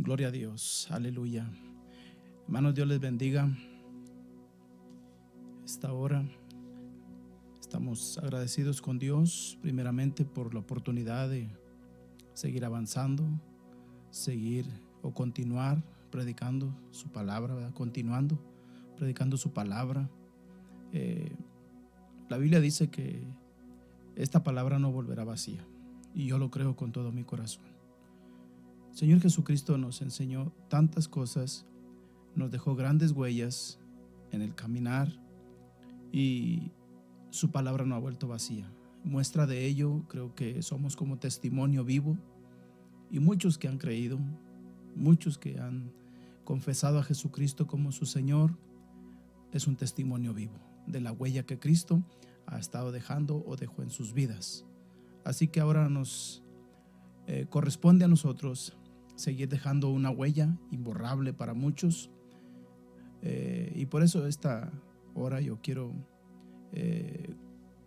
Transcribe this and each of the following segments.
Gloria a Dios, aleluya. Hermanos, Dios les bendiga. Esta hora estamos agradecidos con Dios, primeramente por la oportunidad de seguir avanzando, seguir o continuar predicando su palabra, ¿verdad? Continuando predicando su palabra. La Biblia dice que esta palabra no volverá vacía, y yo lo creo con todo mi corazón. Señor Jesucristo nos enseñó tantas cosas, nos dejó grandes huellas en el caminar y su palabra no ha vuelto vacía. Muestra de ello, creo que somos como testimonio vivo, y muchos que han creído, muchos que han confesado a Jesucristo como su Señor, es un testimonio vivo de la huella que Cristo ha estado dejando o dejó en sus vidas. Así que ahora nos corresponde a nosotros seguir dejando una huella imborrable para muchos, y por eso esta hora yo quiero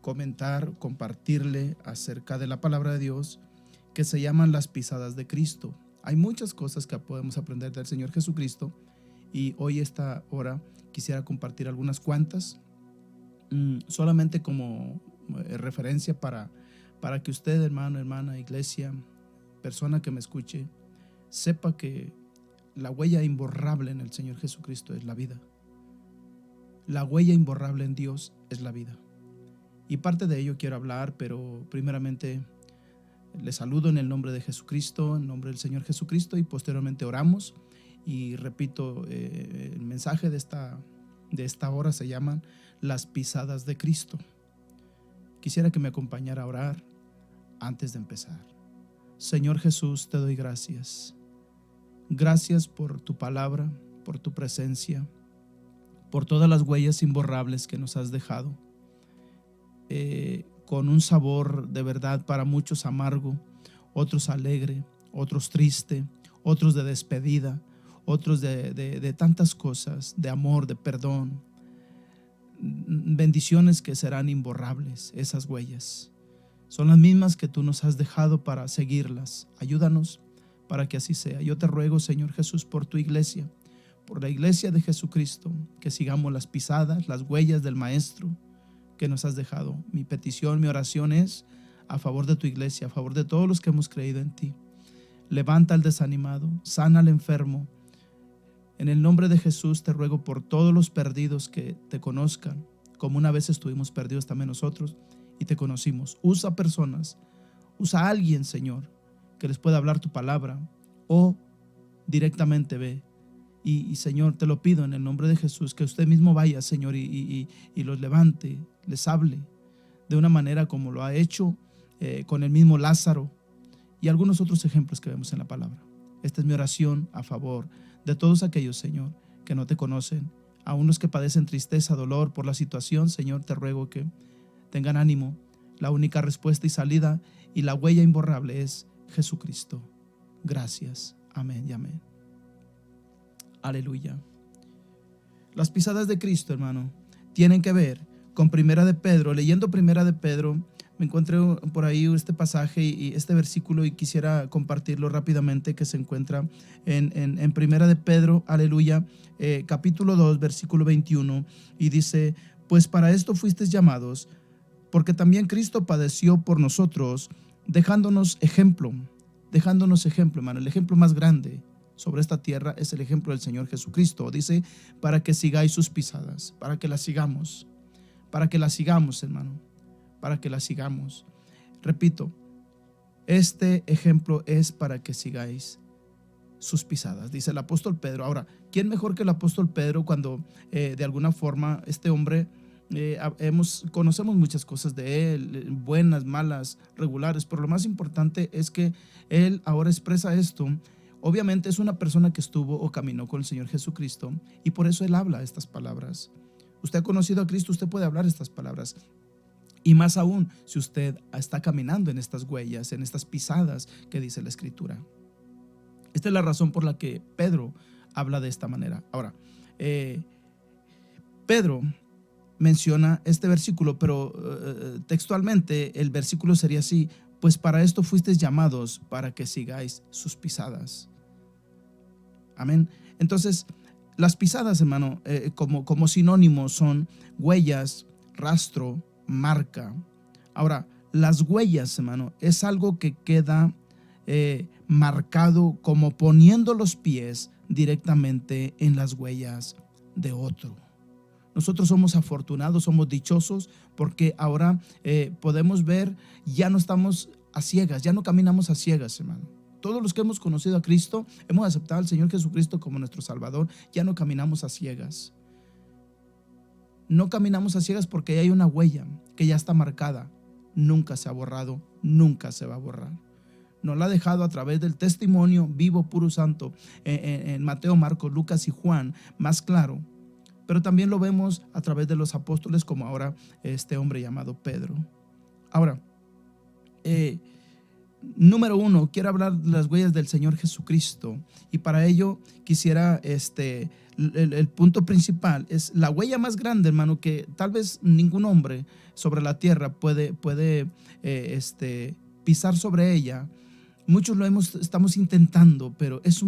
compartirle acerca de la palabra de Dios, que se llaman las pisadas de Cristo. Hay muchas cosas que podemos aprender del Señor Jesucristo, y hoy esta hora quisiera compartir algunas cuantas, solamente como referencia para que usted, hermano, hermana, iglesia, persona que me escuche, sepa que la huella imborrable en el Señor Jesucristo es la vida. La huella imborrable en Dios es la vida. Y parte de ello quiero hablar, pero primeramente les saludo en el nombre de Jesucristo, en nombre del Señor Jesucristo, y posteriormente oramos. Y repito, el mensaje de esta hora se llaman las pisadas de Cristo. Quisiera que me acompañara a orar antes de empezar. Señor Jesús, te doy gracias. Gracias por tu palabra, por tu presencia, por todas las huellas imborrables que nos has dejado, con un sabor de verdad para muchos amargo, otros alegre, otros triste, otros de despedida, otros de tantas cosas, de amor, de perdón, bendiciones que serán imborrables. Esas huellas son las mismas que tú nos has dejado para seguirlas. Ayúdanos para que así sea. Yo te ruego, Señor Jesús, por tu iglesia, por la iglesia de Jesucristo, que sigamos las pisadas, las huellas del Maestro que nos has dejado. Mi petición, mi oración es a favor de tu iglesia, a favor de todos los que hemos creído en ti. Levanta al desanimado, sana al enfermo. En el nombre de Jesús te ruego por todos los perdidos que te conozcan, como una vez estuvimos perdidos también nosotros y te conocimos. Usa personas, usa a alguien, Señor, que les pueda hablar tu palabra, o directamente ve. Y Señor, te lo pido en el nombre de Jesús, que usted mismo vaya, Señor, y los levante, les hable de una manera como lo ha hecho con el mismo Lázaro y algunos otros ejemplos que vemos en la palabra. Esta es mi oración a favor de todos aquellos, Señor, que no te conocen, a unos que padecen tristeza, dolor por la situación. Señor, te ruego que tengan ánimo. La única respuesta y salida y la huella imborrable es Jesucristo. Gracias. Amén y amén. Aleluya. Las pisadas de Cristo, hermano, tienen que ver con Primera de Pedro. Leyendo Primera de Pedro, me encontré por ahí este pasaje y este versículo, y quisiera compartirlo rápidamente, que se encuentra en Primera de Pedro, aleluya, capítulo 2, versículo 21, y dice: pues para esto fuisteis llamados, porque también Cristo padeció por nosotros, dejándonos ejemplo, hermano. El ejemplo más grande sobre esta tierra es el ejemplo del Señor Jesucristo. Dice, para que sigáis sus pisadas, para que las sigamos, hermano, para que las sigamos. Repito, este ejemplo es para que sigáis sus pisadas, dice el apóstol Pedro. Ahora, ¿quién mejor que el apóstol Pedro cuando de alguna forma este hombre conocemos muchas cosas de él, buenas, malas, regulares, pero lo más importante es que él ahora expresa esto. Obviamente es una persona que estuvo o caminó con el Señor Jesucristo, y por eso él habla estas palabras. Usted ha conocido a Cristo, usted puede hablar estas palabras. Y más aún, si usted está caminando en estas huellas, en estas pisadas que dice la Escritura. Esta es la razón por la que Pedro habla de esta manera. Ahora, Pedro menciona este versículo, pero textualmente el versículo sería así: pues para esto fuisteis llamados, para que sigáis sus pisadas. Amén. Entonces, las pisadas, hermano, como sinónimos son huellas, rastro, marca. Ahora, las huellas, hermano, es algo que queda marcado como poniendo los pies directamente en las huellas de otro. Nosotros somos afortunados, somos dichosos, porque ahora podemos ver, ya no estamos a ciegas, ya no caminamos a ciegas, hermano. Todos los que hemos conocido a Cristo, hemos aceptado al Señor Jesucristo como nuestro Salvador, ya no caminamos a ciegas. No caminamos a ciegas porque hay una huella que ya está marcada. Nunca se ha borrado, nunca se va a borrar. Nos la ha dejado a través del testimonio vivo, puro, santo, en Mateo, Marcos, Lucas y Juan, más claro. Pero también lo vemos a través de los apóstoles, como ahora este hombre llamado Pedro. Ahora, número 1, quiero hablar de las huellas del Señor Jesucristo, y para ello quisiera, el punto principal es la huella más grande, hermano, que tal vez ningún hombre sobre la tierra puede pisar sobre ella. Muchos estamos intentando, pero es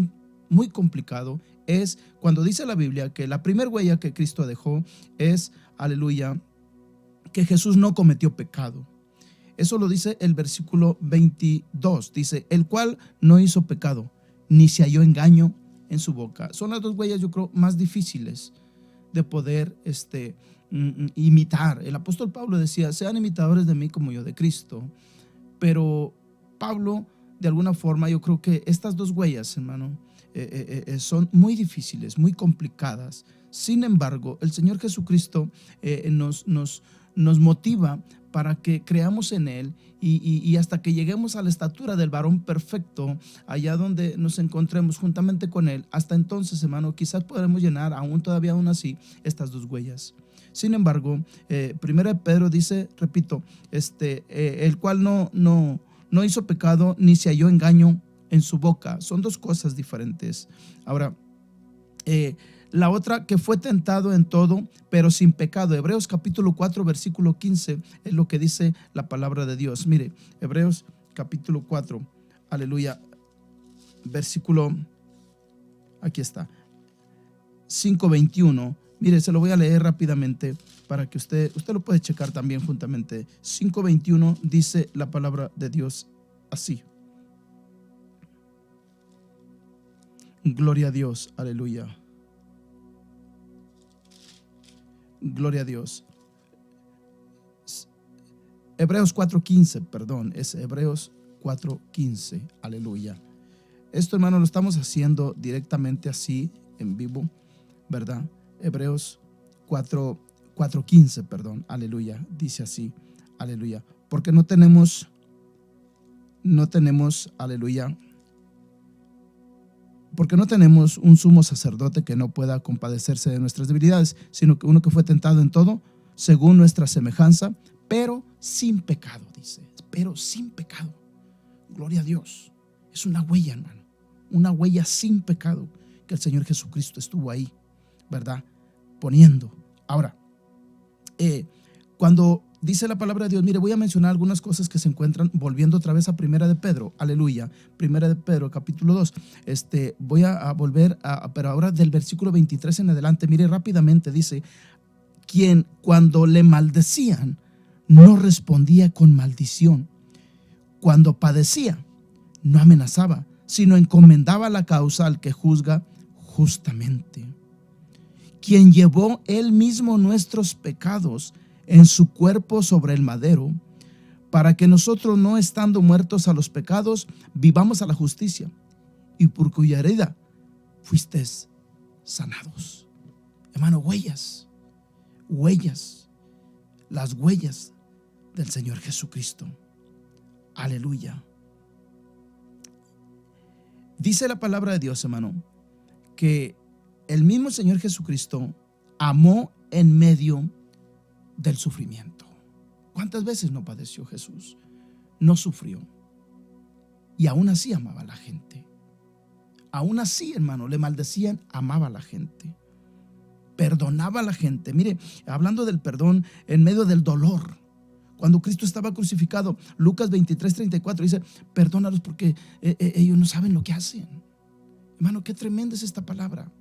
muy complicado. Es cuando dice la Biblia que la primera huella que Cristo dejó es, aleluya, que Jesús no cometió pecado. Eso lo dice el versículo 22, dice, el cual no hizo pecado, ni se halló engaño en su boca. Son las dos huellas, yo creo, más difíciles de poder imitar. El apóstol Pablo decía, sean imitadores de mí como yo de Cristo. Pero Pablo, de alguna forma, yo creo que estas dos huellas, hermano, son muy difíciles, muy complicadas. Sin embargo, el Señor Jesucristo nos motiva para que creamos en Él y hasta que lleguemos a la estatura del varón perfecto, allá donde nos encontremos juntamente con Él. Hasta entonces, hermano, quizás podremos llenar todavía aún así estas dos huellas. Sin embargo, primera de Pedro dice, repito, el cual no hizo pecado ni se halló engaño en su boca. Son dos cosas diferentes. Ahora, la otra, que fue tentado en todo, pero sin pecado. Hebreos capítulo 4, versículo 15, es lo que dice la palabra de Dios. Mire, Hebreos capítulo 4, aleluya, versículo, aquí está, 5:21. Mire, se lo voy a leer rápidamente para que usted lo puede checar también juntamente. 5:21 dice la palabra de Dios así. Gloria a Dios, aleluya. Gloria a Dios. Hebreos 4:15, perdón, es Hebreos 4:15, aleluya. Esto, hermano, lo estamos haciendo directamente así, en vivo, ¿verdad? Hebreos 4:15, perdón, aleluya, dice así, aleluya. Porque no tenemos, aleluya, porque no tenemos un sumo sacerdote que no pueda compadecerse de nuestras debilidades, sino que uno que fue tentado en todo, según nuestra semejanza, pero sin pecado, dice, pero sin pecado. Gloria a Dios. Es una huella, hermano, una huella sin pecado que el Señor Jesucristo estuvo ahí, ¿verdad? Poniendo. Ahora, cuando dice la palabra de Dios, mire, voy a mencionar algunas cosas que se encuentran, volviendo otra vez a Primera de Pedro, aleluya, Primera de Pedro, capítulo 2, voy a volver, pero ahora del versículo 23 en adelante, mire rápidamente, dice, quien cuando le maldecían, no respondía con maldición, cuando padecía, no amenazaba, sino encomendaba la causa al que juzga justamente, quien llevó él mismo nuestros pecados en su cuerpo sobre el madero, para que nosotros, no estando muertos a los pecados, vivamos a la justicia, y por cuya herida fuisteis sanados. Hermano, huellas, las huellas del Señor Jesucristo. Aleluya. Dice la palabra de Dios, hermano, que el mismo Señor Jesucristo amó en medio del sufrimiento. ¿Cuántas veces no padeció Jesús? No sufrió. Y aún así amaba a la gente. Aún así, hermano, le maldecían, amaba a la gente. Perdonaba a la gente. Mire, hablando del perdón en medio del dolor. Cuando Cristo estaba crucificado, Lucas 23:34 dice, perdónalos porque ellos no saben lo que hacen. Hermano, qué tremenda es esta palabra.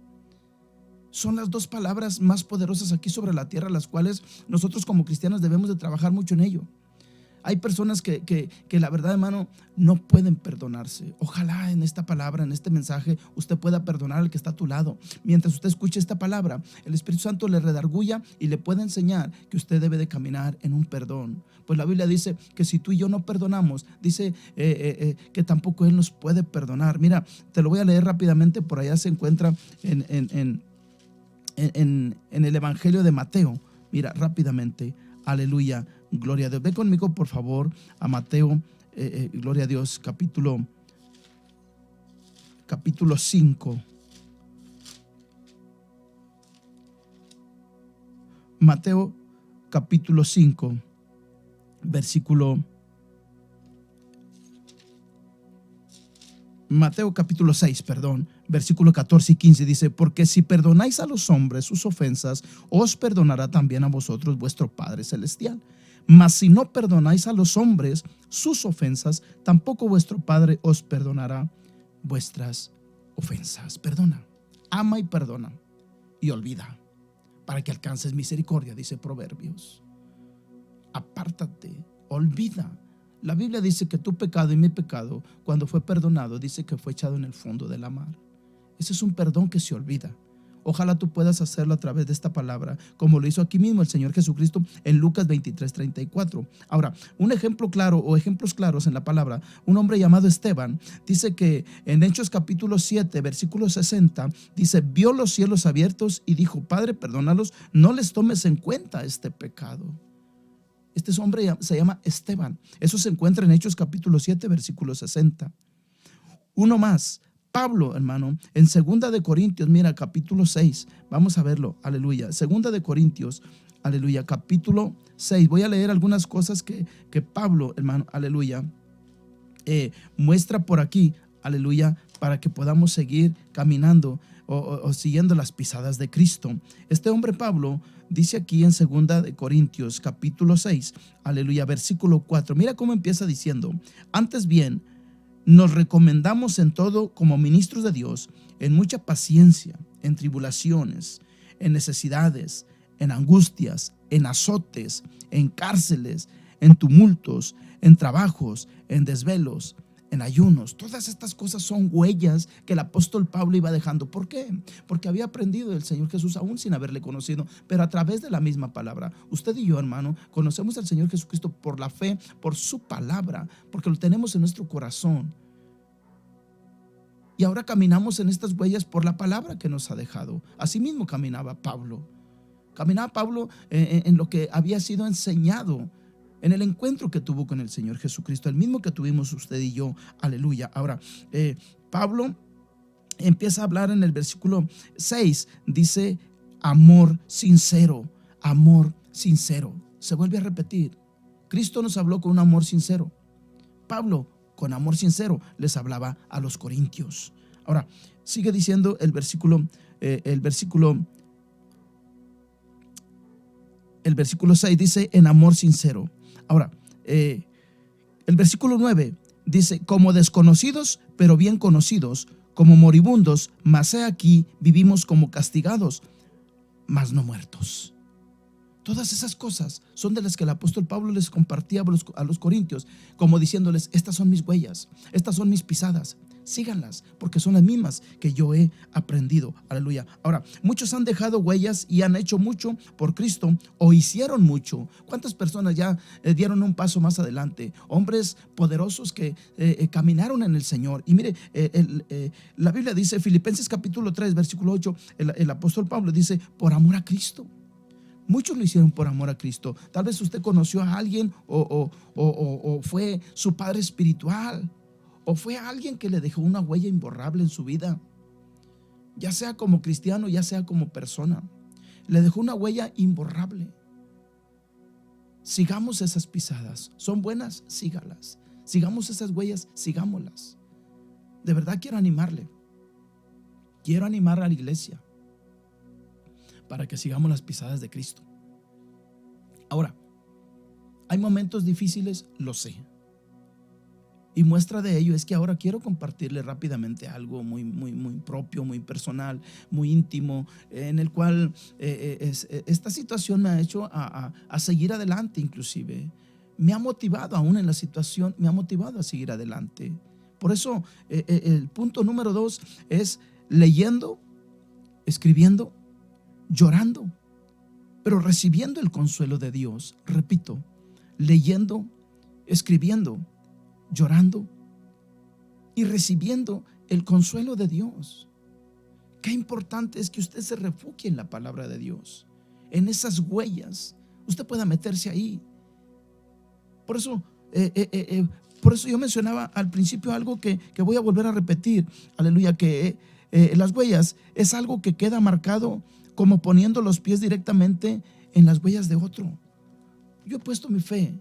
Son las dos palabras más poderosas aquí sobre la tierra, las cuales nosotros como cristianos debemos de trabajar mucho en ello. Hay personas que la verdad, hermano, no pueden perdonarse. Ojalá en esta palabra, en este mensaje, usted pueda perdonar al que está a tu lado. Mientras usted escuche esta palabra, el Espíritu Santo le redarguya y le puede enseñar que usted debe de caminar en un perdón. Pues la Biblia dice que si tú y yo no perdonamos, dice que tampoco Él nos puede perdonar. Mira, te lo voy a leer rápidamente. Por allá se encuentra en el Evangelio de Mateo. Mira, rápidamente. Aleluya, gloria a Dios. Ve conmigo, por favor, a Mateo, gloria a Dios, capítulo 5. Mateo, capítulo 5, Mateo capítulo 6, versículo 14 y 15 dice: porque si perdonáis a los hombres sus ofensas, os perdonará también a vosotros vuestro Padre Celestial. Mas si no perdonáis a los hombres sus ofensas, tampoco vuestro Padre os perdonará vuestras ofensas. Perdona, ama y perdona y olvida, para que alcances misericordia, dice Proverbios. Apártate, olvida. La Biblia dice que tu pecado y mi pecado, cuando fue perdonado, dice que fue echado en el fondo de la mar. Ese es un perdón que se olvida. Ojalá tú puedas hacerlo a través de esta palabra, como lo hizo aquí mismo el Señor Jesucristo en Lucas 23:34. Ahora, un ejemplo claro o ejemplos claros en la palabra: un hombre llamado Esteban, dice que en Hechos capítulo 7, versículo 60, dice: vio los cielos abiertos y dijo: Padre, perdónalos, no les tomes en cuenta este pecado. Este hombre se llama Esteban. Eso se encuentra en Hechos capítulo 7, versículo 60. Uno más, Pablo, hermano, en 2 de Corintios, mira, capítulo 6. Vamos a verlo, aleluya. 2 de Corintios, aleluya, capítulo 6. Voy a leer algunas cosas que Pablo, hermano, aleluya, muestra por aquí, aleluya, para que podamos seguir caminando o siguiendo las pisadas de Cristo. Este hombre Pablo dice aquí en 2 de Corintios capítulo 6, aleluya, versículo 4. Mira cómo empieza diciendo: antes bien, nos recomendamos en todo como ministros de Dios, en mucha paciencia, en tribulaciones, en necesidades, en angustias, en azotes, en cárceles, en tumultos, en trabajos, en desvelos, en ayunos. Todas estas cosas son huellas que el apóstol Pablo iba dejando. ¿Por qué? Porque había aprendido del Señor Jesús aún sin haberle conocido, pero a través de la misma palabra. Usted y yo, hermano, conocemos al Señor Jesucristo por la fe, por su palabra, porque lo tenemos en nuestro corazón. Y ahora caminamos en estas huellas por la palabra que nos ha dejado. Asimismo caminaba Pablo. Caminaba Pablo en lo que había sido enseñado, en el encuentro que tuvo con el Señor Jesucristo, el mismo que tuvimos usted y yo. Aleluya. Ahora, Pablo empieza a hablar en el versículo 6. Dice: amor sincero, amor sincero. Se vuelve a repetir. Cristo nos habló con un amor sincero. Pablo, con amor sincero, les hablaba a los corintios. Ahora, sigue diciendo el versículo 6, dice: en amor sincero. Ahora, el versículo 9 dice: como desconocidos, pero bien conocidos, como moribundos, mas he aquí vivimos como castigados, mas no muertos. Todas esas cosas son de las que el apóstol Pablo les compartía a los corintios, como diciéndoles: estas son mis huellas, estas son mis pisadas, síganlas, porque son las mismas que yo he aprendido. Aleluya. Ahora, muchos han dejado huellas y han hecho mucho por Cristo, o hicieron mucho. ¿Cuántas personas ya dieron un paso más adelante? Hombres poderosos que caminaron en el Señor. Y mire, la Biblia dice, Filipenses capítulo 3, versículo 8, el apóstol Pablo dice: por amor a Cristo. Muchos lo hicieron por amor a Cristo. Tal vez usted conoció a alguien o fue su padre espiritual, o fue alguien que le dejó una huella imborrable en su vida, ya sea como cristiano, ya sea como persona. Le dejó una huella imborrable. Sigamos esas pisadas. ¿Son buenas? Sígalas. Sigamos esas huellas, sigámoslas. De verdad quiero animarle. Quiero animar a la iglesia para que sigamos las pisadas de Cristo. Ahora, ¿hay momentos difíciles? Lo sé. Y muestra de ello es que ahora quiero compartirle rápidamente algo muy propio, muy personal, muy íntimo, en el cual esta situación me ha hecho a seguir adelante. Inclusive me ha motivado, aún en la situación, me ha motivado a seguir adelante. Por eso el punto número 2 es leyendo, escribiendo, llorando, pero recibiendo el consuelo de Dios. Repito, leyendo, escribiendo, llorando y recibiendo el consuelo de Dios. Qué importante es que usted se refugie en la palabra de Dios, en esas huellas. Usted pueda meterse ahí. Por eso yo mencionaba al principio algo que voy a volver a repetir. Aleluya, que las huellas es algo que queda marcado como poniendo los pies directamente en las huellas de otro. Yo he puesto mi fe.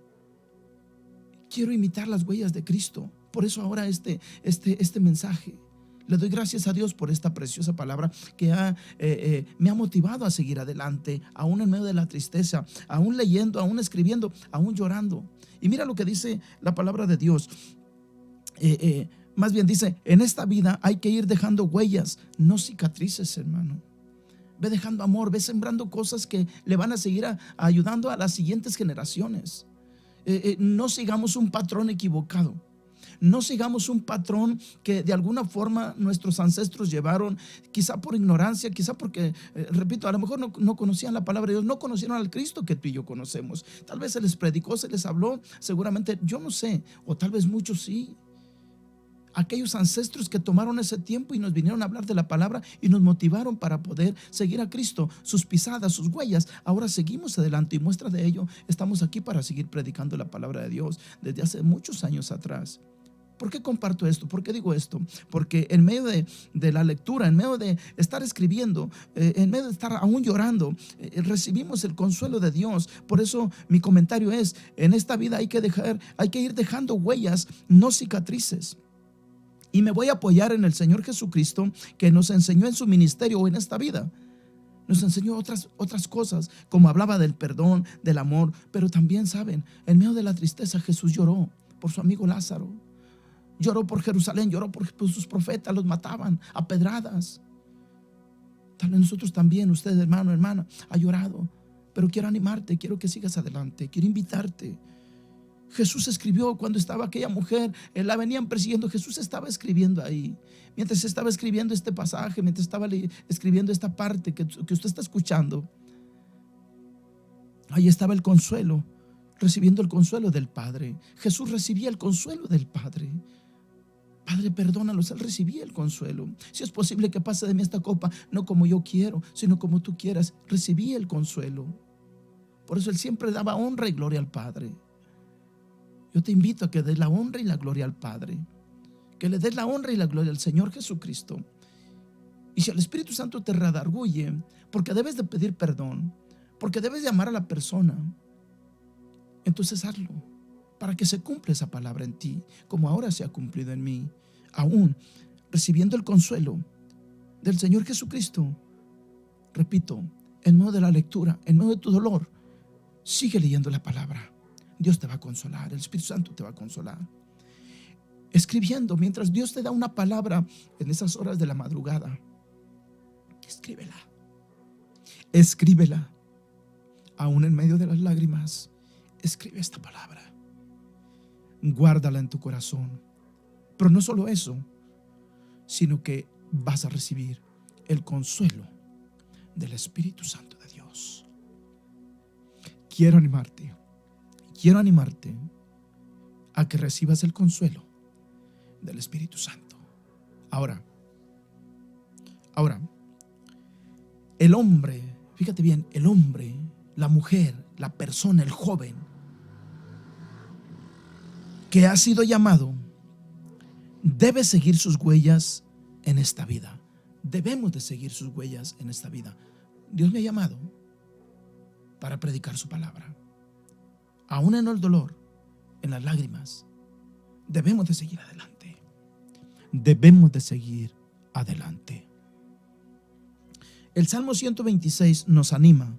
Quiero imitar las huellas de Cristo. Por eso ahora este mensaje. Le doy gracias a Dios por esta preciosa palabra que me ha motivado a seguir adelante, aún en medio de la tristeza, aún leyendo, aún escribiendo, aún llorando. Y mira lo que dice la palabra de Dios. Más bien dice, en esta vida hay que ir dejando huellas, no cicatrices, hermano. Ve dejando amor, ve sembrando cosas que le van a seguir ayudando a las siguientes generaciones. No sigamos un patrón equivocado. No sigamos un patrón que de alguna forma nuestros ancestros llevaron, quizá por ignorancia, quizá porque, repito, a lo mejor no conocían la palabra de Dios, no conocieron al Cristo que tú y yo conocemos. Tal vez se les predicó, se les habló, seguramente, yo no sé, o tal vez muchos sí. Aquellos ancestros que tomaron ese tiempo y nos vinieron a hablar de la palabra y nos motivaron para poder seguir a Cristo, sus pisadas, sus huellas. Ahora seguimos adelante y muestra de ello, estamos aquí para seguir predicando la palabra de Dios desde hace muchos años atrás. ¿Por qué comparto esto? ¿Por qué digo esto? Porque en medio de la lectura, en medio de estar escribiendo, en medio de estar aún llorando, recibimos el consuelo de Dios. Por eso mi comentario es, en esta vida hay que ir dejando huellas, no cicatrices. Y me voy a apoyar en el Señor Jesucristo, que nos enseñó en su ministerio en esta vida. Nos enseñó otras cosas, como hablaba del perdón, del amor. Pero también, saben, en medio de la tristeza Jesús lloró por su amigo Lázaro. Lloró por Jerusalén, lloró por sus profetas, los mataban a pedradas. Tal vez nosotros también, usted, hermano, hermana, ha llorado. Pero quiero animarte, quiero que sigas adelante, quiero invitarte. Jesús escribió cuando estaba aquella mujer, la venían persiguiendo. Jesús estaba escribiendo ahí. Mientras estaba escribiendo este pasaje, mientras estaba escribiendo esta parte que usted está escuchando, ahí estaba el consuelo, recibiendo el consuelo del Padre. Jesús recibía el consuelo del Padre. Padre, perdónalos. Él recibía el consuelo. Si es posible que pase de mí esta copa, no como yo quiero, sino como tú quieras. Recibía el consuelo. Por eso Él siempre daba honra y gloria al Padre. Yo te invito a que des la honra y la gloria al Padre, que le des la honra y la gloria al Señor Jesucristo. Y si el Espíritu Santo te redarguye, porque debes de pedir perdón, porque debes de amar a la persona, entonces hazlo, para que se cumpla esa palabra en ti, como ahora se ha cumplido en mí, aún recibiendo el consuelo del Señor Jesucristo. Repito, en medio de la lectura, en medio de tu dolor, sigue leyendo la palabra. Dios te va a consolar, el Espíritu Santo te va a consolar. Escribiendo, mientras Dios te da una palabra en esas horas de la madrugada, escríbela. Escríbela. Aún en medio de las lágrimas, escribe esta palabra. Guárdala en tu corazón. Pero no solo eso, sino que vas a recibir el consuelo del Espíritu Santo de Dios. Quiero animarte a que recibas el consuelo del Espíritu Santo. Ahora, el hombre, fíjate bien, el hombre, la mujer, la persona, el joven que ha sido llamado debe seguir sus huellas en esta vida. Debemos de seguir sus huellas en esta vida. Dios me ha llamado para predicar su palabra. Aún en el dolor, en las lágrimas, debemos de seguir adelante. Debemos de seguir adelante. El Salmo 126 nos anima,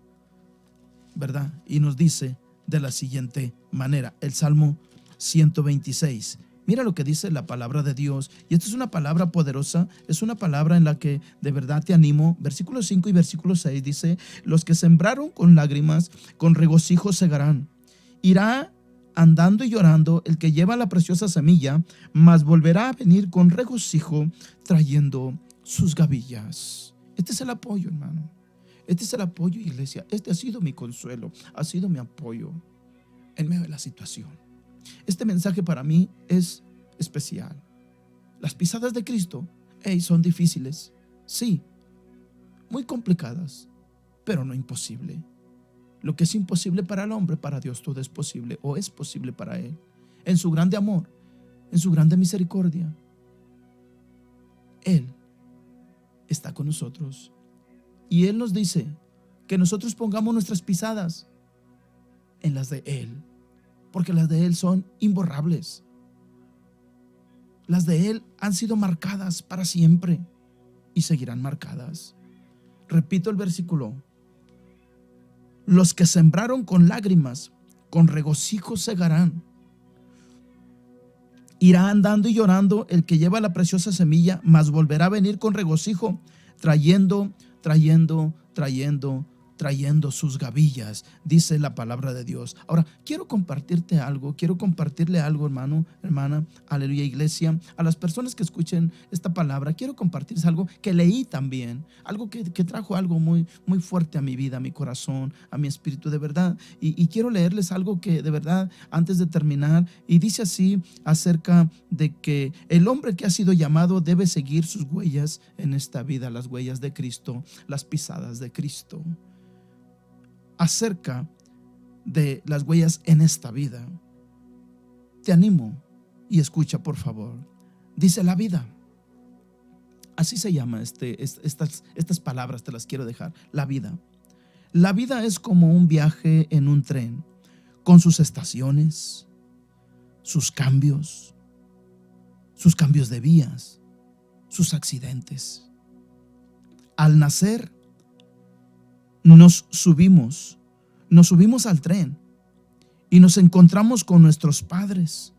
¿verdad? Y nos dice de la siguiente manera. El Salmo 126, Mira lo que dice la palabra de Dios. Y esta es una palabra poderosa, es una palabra en la que de verdad te animo. Versículo 5 y versículo 6 dice: los que sembraron con lágrimas, con regocijo segarán. Irá andando y llorando el que lleva la preciosa semilla, mas volverá a venir con regocijo trayendo sus gavillas. Este es el apoyo, hermano. Este es el apoyo, iglesia. Este ha sido mi consuelo, ha sido mi apoyo en medio de la situación. Este mensaje para mí es especial. Las pisadas de Cristo, son difíciles, sí, muy complicadas, pero no imposible. Lo que es imposible para el hombre, para Dios todo es posible, o es posible para Él. En su grande amor, en su grande misericordia, Él está con nosotros. Y Él nos dice que nosotros pongamos nuestras pisadas en las de Él, porque las de Él son imborrables. Las de Él han sido marcadas para siempre y seguirán marcadas. Repito el versículo: los que sembraron con lágrimas, con regocijo segarán. Irá andando y llorando el que lleva la preciosa semilla, mas volverá a venir con regocijo, trayendo sus gavillas, dice la palabra de Dios. Ahora, quiero compartirte algo, quiero compartirle algo, hermano, hermana, aleluya, iglesia, a las personas que escuchen esta palabra. Quiero compartirles algo que leí también, algo que trajo algo muy, muy fuerte a mi vida, a mi corazón, a mi espíritu, de verdad. Y quiero leerles algo que de verdad, antes de terminar, y dice así acerca de que el hombre que ha sido llamado debe seguir sus huellas en esta vida, las huellas de Cristo, las pisadas de Cristo. Acerca de las huellas en esta vida, te animo y escucha, por favor. Dice la vida, así se llama estas palabras, te las quiero dejar. La vida es como un viaje en un tren, con sus estaciones, sus cambios de vías, sus accidentes. Al nacer nos subimos al tren y nos encontramos con nuestros padres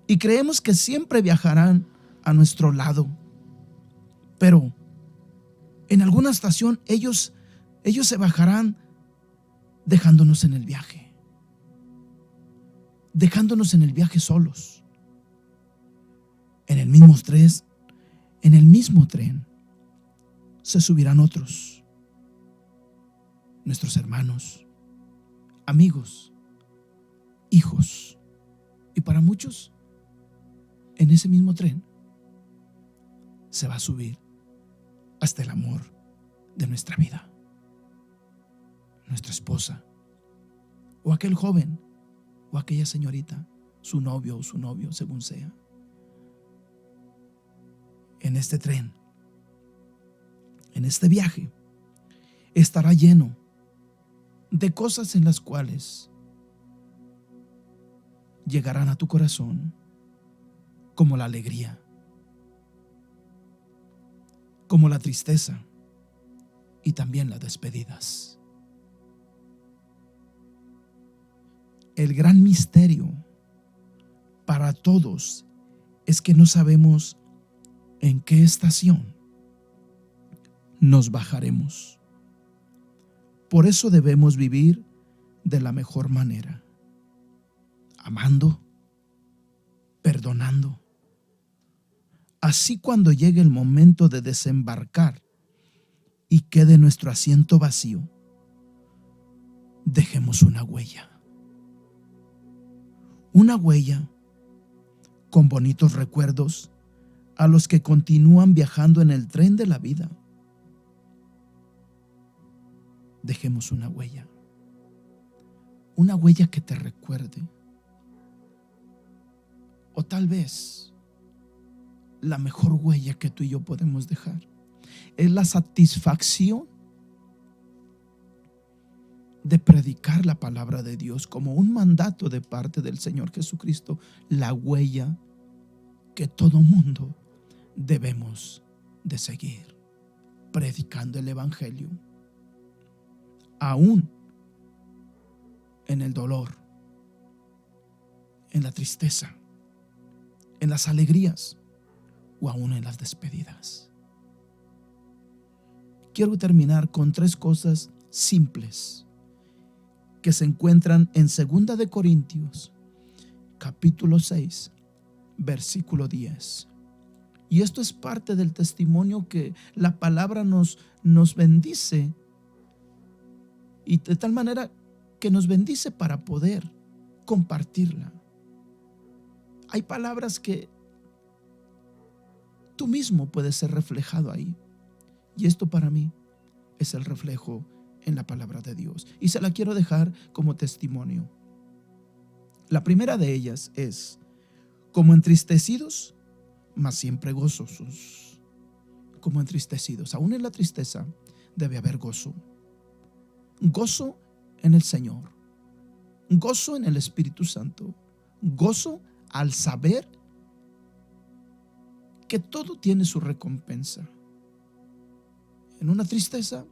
y creemos que siempre viajarán a nuestro lado, pero en alguna estación ellos se bajarán dejándonos en el viaje solos. En el mismo tren se subirán otros, nuestros hermanos, amigos, hijos, y para muchos en ese mismo tren se va a subir hasta el amor de nuestra vida, nuestra esposa, o aquel joven, o aquella señorita, su novio o su novio, según sea. En este tren, en este viaje, estará lleno de cosas en las cuales llegarán a tu corazón, como la alegría, como la tristeza y también las despedidas. El gran misterio para todos es que no sabemos en qué estación nos bajaremos. Por eso debemos vivir de la mejor manera, amando, perdonando. Así, cuando llegue el momento de desembarcar y quede nuestro asiento vacío, dejemos una huella con bonitos recuerdos a los que continúan viajando en el tren de la vida. Dejemos una huella que te recuerde, o tal vez la mejor huella que tú y yo podemos dejar es la satisfacción de predicar la palabra de Dios como un mandato de parte del Señor Jesucristo, la huella que todo mundo debemos de seguir, predicando el evangelio, aún en el dolor, en la tristeza, en las alegrías o aún en las despedidas. Quiero terminar con 3 cosas simples que se encuentran en 2 de Corintios, capítulo 6, versículo 10. Y esto es parte del testimonio que la palabra nos bendice, y de tal manera que nos bendice para poder compartirla. Hay palabras que tú mismo puedes ser reflejado ahí. Y esto para mí es el reflejo en la palabra de Dios. Y se la quiero dejar como testimonio. La primera de ellas es: como entristecidos, mas siempre gozosos. Como entristecidos. Aún en la tristeza debe haber gozo. Gozo en el Señor. Gozo en el Espíritu Santo. Gozo al saber que todo tiene su recompensa. En una tristeza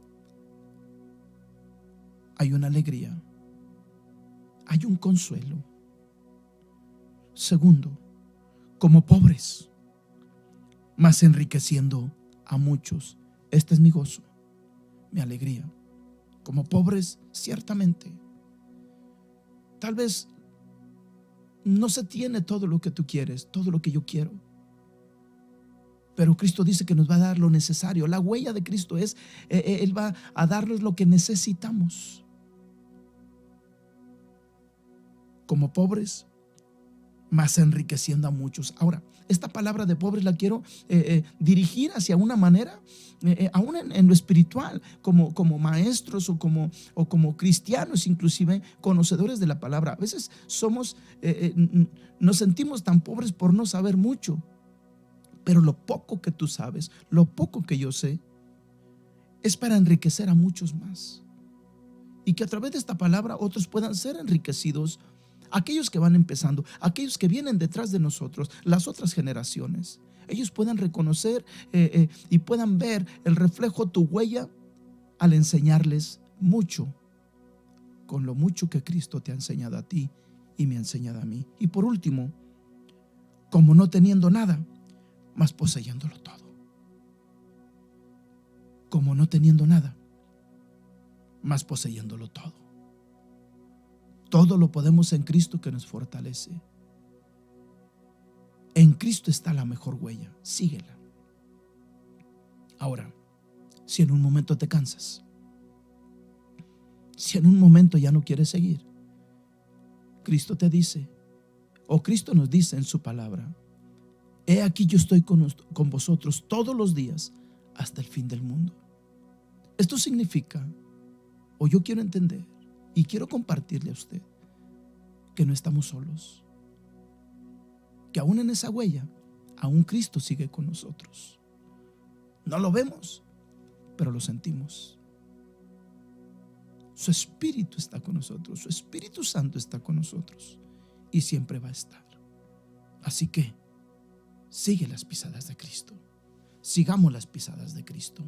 hay una alegría, hay un consuelo. Segundo, como pobres, mas enriqueciendo a muchos. Este es mi gozo, mi alegría. Como pobres, ciertamente. Tal vez no se tiene todo lo que tú quieres, todo lo que yo quiero. Pero Cristo dice que nos va a dar lo necesario. La huella de Cristo es, Él va a darnos lo que necesitamos. Como pobres, mas enriqueciendo a muchos. Ahora, esta palabra de pobres la quiero dirigir hacia una manera, aún en lo espiritual, como maestros o como cristianos, inclusive conocedores de la palabra. A veces nos sentimos tan pobres por no saber mucho. Pero lo poco que tú sabes, lo poco que yo sé, es para enriquecer a muchos más. Y que a través de esta palabra otros puedan ser enriquecidos. Aquellos que van empezando, aquellos que vienen detrás de nosotros, las otras generaciones, ellos puedan reconocer y puedan ver el reflejo, tu huella, al enseñarles mucho, con lo mucho que Cristo te ha enseñado a ti y me ha enseñado a mí. Y por último, como no teniendo nada, mas poseyéndolo todo. Como no teniendo nada, mas poseyéndolo todo. Todo lo podemos en Cristo que nos fortalece. En Cristo está la mejor huella. Síguela. Ahora, si en un momento te cansas, si en un momento ya no quieres seguir, Cristo te dice, o Cristo nos dice en su palabra: he aquí yo estoy con vosotros todos los días hasta el fin del mundo. Esto significa, o yo quiero entender y quiero compartirle a usted, que no estamos solos, que aún en esa huella, aún Cristo sigue con nosotros. No lo vemos, pero lo sentimos. Su Espíritu está con nosotros, su Espíritu Santo está con nosotros y siempre va a estar. Así que sigue las pisadas de Cristo. Sigamos las pisadas de Cristo.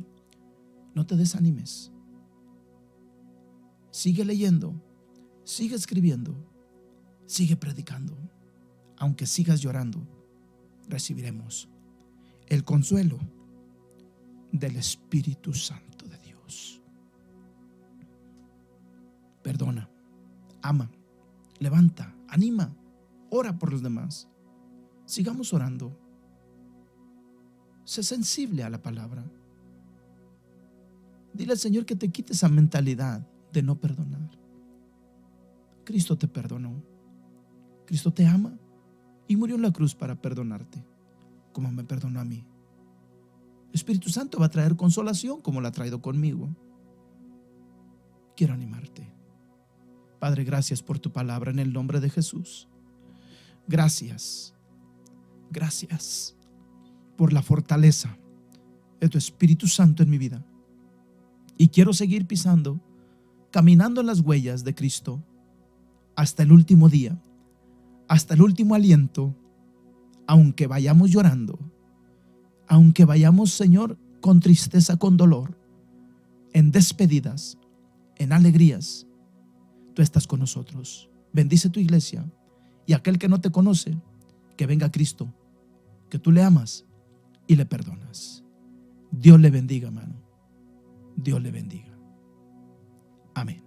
No te desanimes. Sigue leyendo, sigue escribiendo, sigue predicando. Aunque sigas llorando, recibiremos el consuelo del Espíritu Santo de Dios. Perdona, ama, levanta, anima, ora por los demás. Sigamos orando. Sé sensible a la palabra. Dile al Señor que te quite esa mentalidad de no perdonar. Cristo te perdonó. Cristo te ama y murió en la cruz para perdonarte, como me perdonó a mí. El Espíritu Santo va a traer consolación como la ha traído conmigo. Quiero animarte. Padre, gracias por tu palabra en el nombre de Jesús. Gracias. Gracias por la fortaleza de tu Espíritu Santo en mi vida. Y quiero seguir pisando, caminando en las huellas de Cristo hasta el último día, hasta el último aliento, aunque vayamos llorando, aunque vayamos, Señor, con tristeza, con dolor, en despedidas, en alegrías, tú estás con nosotros. Bendice tu iglesia, y aquel que no te conoce, que venga a Cristo que tú le amas y le perdonas. Dios le bendiga, hermano. Dios le bendiga. Amén.